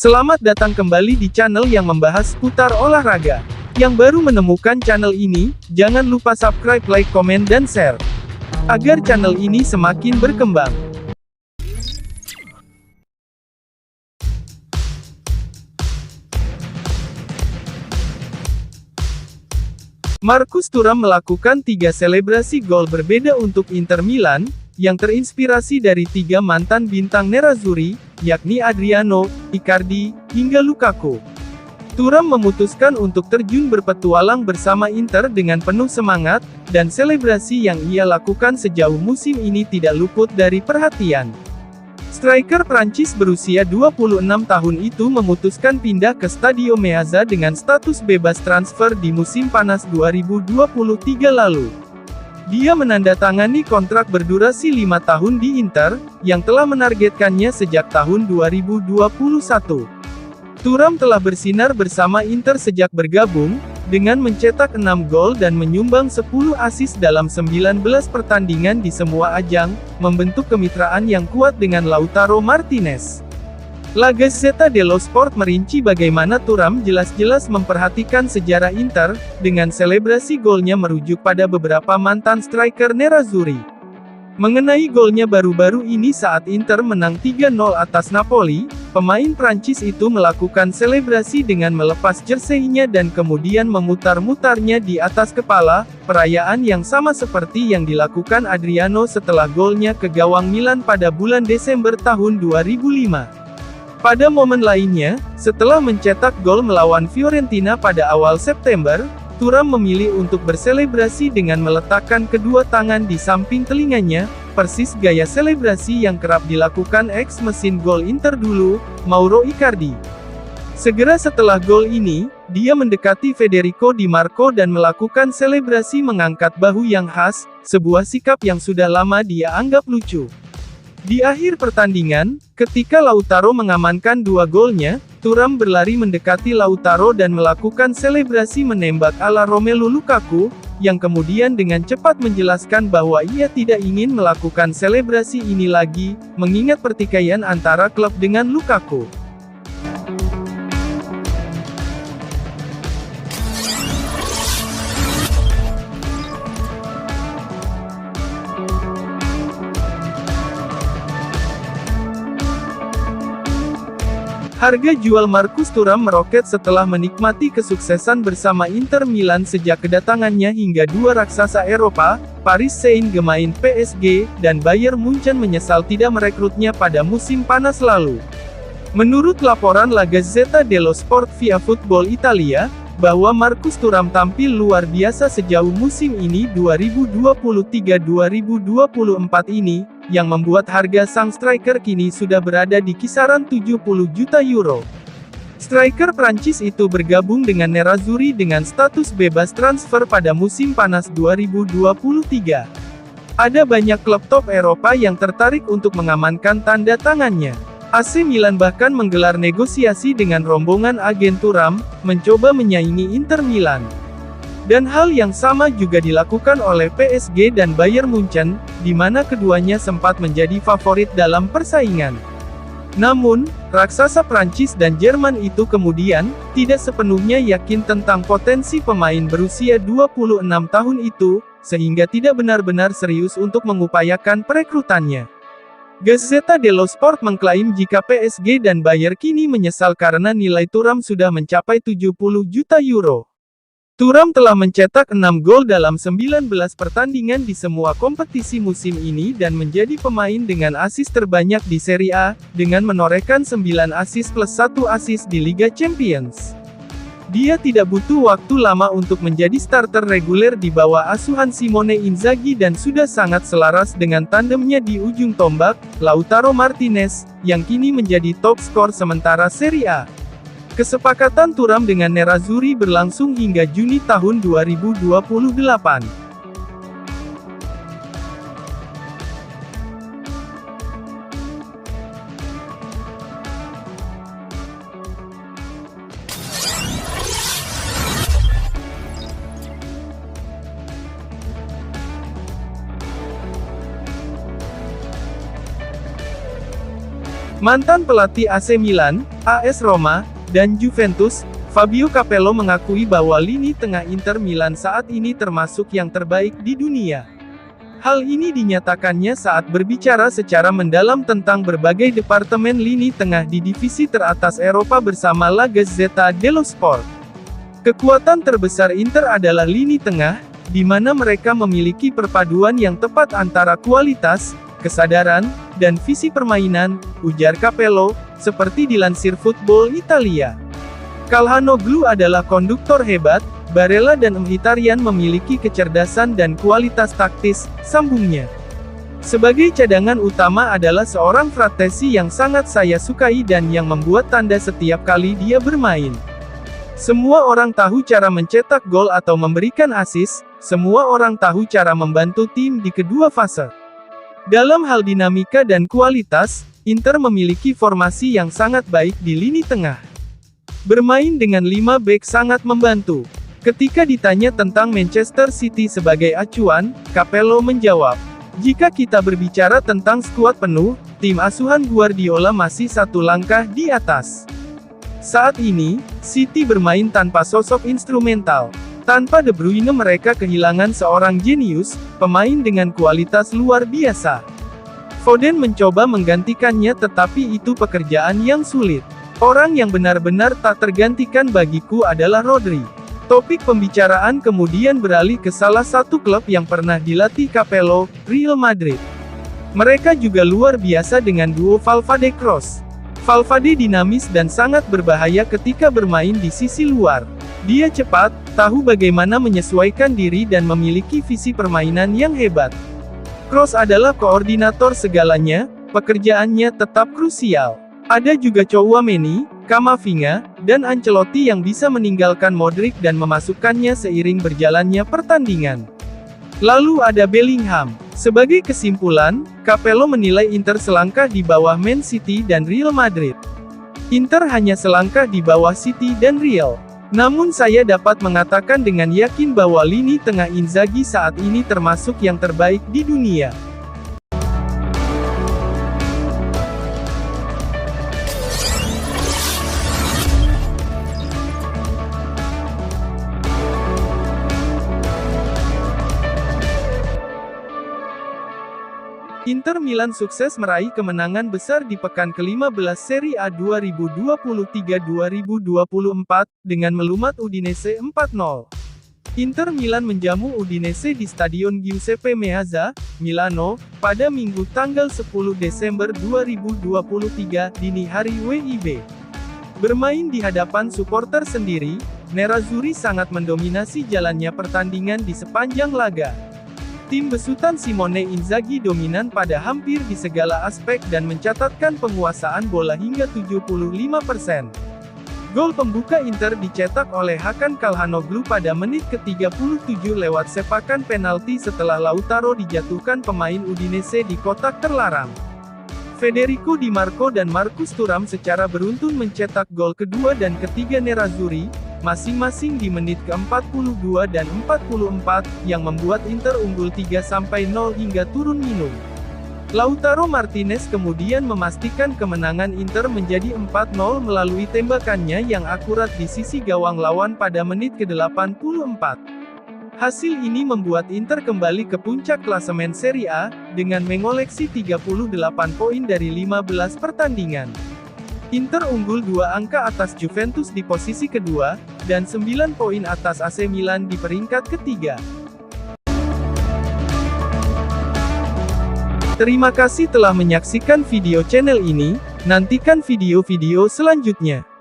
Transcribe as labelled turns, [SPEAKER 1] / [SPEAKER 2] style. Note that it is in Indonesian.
[SPEAKER 1] Selamat datang kembali di channel yang membahas seputar olahraga. Yang baru menemukan channel ini, jangan lupa subscribe, like, komen, dan share. Agar channel ini semakin berkembang. Marcus Thuram melakukan 3 selebrasi gol berbeda untuk Inter Milan, yang terinspirasi dari 3 mantan bintang Nerazzurri, yakni Adriano, Icardi, hingga Lukaku. Thuram memutuskan untuk terjun berpetualang bersama Inter dengan penuh semangat, dan selebrasi yang ia lakukan sejauh musim ini tidak luput dari perhatian. Striker Prancis berusia 26 tahun itu memutuskan pindah ke Stadio Meazza dengan status bebas transfer di musim panas 2023 lalu. Dia menandatangani kontrak berdurasi 5 tahun di Inter, yang telah menargetkannya sejak tahun 2021. Thuram telah bersinar bersama Inter sejak bergabung, dengan mencetak 6 gol dan menyumbang 10 assist dalam 19 pertandingan di semua ajang, membentuk kemitraan yang kuat dengan Lautaro Martinez. La Gazzetta dello Sport merinci bagaimana Thuram jelas-jelas memperhatikan sejarah Inter, dengan selebrasi golnya merujuk pada beberapa mantan striker Nerazzurri. Mengenai golnya baru-baru ini saat Inter menang 3-0 atas Napoli, pemain Prancis itu melakukan selebrasi dengan melepas jersey-nya dan kemudian memutar-mutarnya di atas kepala, perayaan yang sama seperti yang dilakukan Adriano setelah golnya ke gawang Milan pada bulan Desember tahun 2005. Pada momen lainnya, setelah mencetak gol melawan Fiorentina pada awal September, Thuram memilih untuk berselebrasi dengan meletakkan kedua tangan di samping telinganya, persis gaya selebrasi yang kerap dilakukan ex-mesin gol Inter dulu, Mauro Icardi. Segera setelah gol ini, dia mendekati Federico Di Marco dan melakukan selebrasi mengangkat bahu yang khas, sebuah sikap yang sudah lama dia anggap lucu. Di akhir pertandingan, ketika Lautaro mengamankan 2 golnya, Thuram berlari mendekati Lautaro dan melakukan selebrasi menembak ala Romelu Lukaku, yang kemudian dengan cepat menjelaskan bahwa ia tidak ingin melakukan selebrasi ini lagi, mengingat pertikaian antara klub dengan Lukaku. Harga jual Marcus Thuram meroket setelah menikmati kesuksesan bersama Inter Milan sejak kedatangannya hingga 2 raksasa Eropa, Paris Saint-Germain (PSG), dan Bayern Munchen menyesal tidak merekrutnya pada musim panas lalu. Menurut laporan La Gazzetta dello Sport via Football Italia, bahwa Marcus Thuram tampil luar biasa sejauh musim ini 2023-2024 ini, yang membuat harga sang striker kini sudah berada di kisaran 70 juta euro. Striker Prancis itu bergabung dengan Nerazzurri dengan status bebas transfer pada musim panas 2023. Ada banyak klub top Eropa yang tertarik untuk mengamankan tanda tangannya. AC Milan bahkan menggelar negosiasi dengan rombongan agen Thuram, mencoba menyaingi Inter Milan. Dan hal yang sama juga dilakukan oleh PSG dan Bayern Munchen, di mana keduanya sempat menjadi favorit dalam persaingan. Namun, raksasa Prancis dan Jerman itu kemudian, tidak sepenuhnya yakin tentang potensi pemain berusia 26 tahun itu, sehingga tidak benar-benar serius untuk mengupayakan perekrutannya. Gazzetta dello Sport mengklaim jika PSG dan Bayern kini menyesal karena nilai Thuram sudah mencapai 70 juta euro. Thuram telah mencetak 6 gol dalam 19 pertandingan di semua kompetisi musim ini dan menjadi pemain dengan assist terbanyak di Serie A, dengan menorehkan 9 assist plus 1 assist di Liga Champions. Dia tidak butuh waktu lama untuk menjadi starter reguler di bawah asuhan Simone Inzaghi dan sudah sangat selaras dengan tandemnya di ujung tombak, Lautaro Martinez, yang kini menjadi top skor sementara Serie A. Kesepakatan Thuram dengan Nerazzurri berlangsung hingga Juni tahun 2028. Mantan pelatih AC Milan, AS Roma, dan Juventus, Fabio Capello mengakui bahwa lini tengah Inter Milan saat ini termasuk yang terbaik di dunia. Hal ini dinyatakannya saat berbicara secara mendalam tentang berbagai departemen lini tengah di divisi teratas Eropa bersama La Gazzetta dello Sport. Kekuatan terbesar Inter adalah lini tengah, di mana mereka memiliki perpaduan yang tepat antara kualitas, kesadaran, dan visi permainan, ujar Capello, seperti dilansir Football Italia. Calhanoglu adalah konduktor hebat, Barella dan Mkhitaryan memiliki kecerdasan dan kualitas taktis, sambungnya. Sebagai cadangan utama adalah seorang Frattesi yang sangat saya sukai dan yang membuat tanda setiap kali dia bermain. Semua orang tahu cara mencetak gol atau memberikan assist, semua orang tahu cara membantu tim di kedua fase. Dalam hal dinamika dan kualitas, Inter memiliki formasi yang sangat baik di lini tengah. Bermain dengan 5 bek sangat membantu. Ketika ditanya tentang Manchester City sebagai acuan, Capello menjawab, "Jika kita berbicara tentang skuad penuh, tim asuhan Guardiola masih satu langkah di atas." Saat ini, City bermain tanpa sosok instrumental. Tanpa De Bruyne mereka kehilangan seorang jenius, pemain dengan kualitas luar biasa. Foden mencoba menggantikannya tetapi itu pekerjaan yang sulit. Orang yang benar-benar tak tergantikan bagiku adalah Rodri. Topik pembicaraan kemudian beralih ke salah satu klub yang pernah dilatih Capello, Real Madrid. Mereka juga luar biasa dengan duo Valverde-Kroos. Valverde dinamis dan sangat berbahaya ketika bermain di sisi luar. Dia cepat, tahu bagaimana menyesuaikan diri dan memiliki visi permainan yang hebat. Kroos adalah koordinator segalanya, pekerjaannya tetap krusial. Ada juga Tchouaméni, Camavinga, dan Ancelotti yang bisa meninggalkan Modric dan memasukkannya seiring berjalannya pertandingan. Lalu ada Bellingham. Sebagai kesimpulan, Capello menilai Inter selangkah di bawah Man City dan Real Madrid. Inter hanya selangkah di bawah City dan Real. Namun saya dapat mengatakan dengan yakin bahwa lini tengah Inzaghi saat ini termasuk yang terbaik di dunia. Inter Milan sukses meraih kemenangan besar di pekan ke-15 Serie A 2023-2024, dengan melumat Udinese 4-0. Inter Milan menjamu Udinese di Stadion Giuseppe Meazza, Milano, pada Minggu tanggal 10 Desember 2023 dini hari WIB. Bermain di hadapan supporter sendiri, Nerazzurri sangat mendominasi jalannya pertandingan di sepanjang laga. Tim besutan Simone Inzaghi dominan pada hampir di segala aspek dan mencatatkan penguasaan bola hingga 75%. Gol pembuka Inter dicetak oleh Hakan Calhanoglu pada menit ke-37 lewat sepakan penalti setelah Lautaro dijatuhkan pemain Udinese di kotak terlarang. Federico Di Marco dan Marcus Thuram secara beruntun mencetak gol kedua dan ketiga Nerazzurri, masing-masing di menit ke-42 dan 44, yang membuat Inter unggul 3-0 hingga turun minum. Lautaro Martinez kemudian memastikan kemenangan Inter menjadi 4-0 melalui tembakannya yang akurat di sisi gawang lawan pada menit ke-84. Hasil ini membuat Inter kembali ke puncak klasemen Serie A, dengan mengoleksi 38 poin dari 15 pertandingan. Inter unggul 2 angka atas Juventus di posisi kedua, dan 9 poin atas AC Milan di peringkat ketiga. Terima kasih telah menyaksikan video channel ini, nantikan video-video selanjutnya.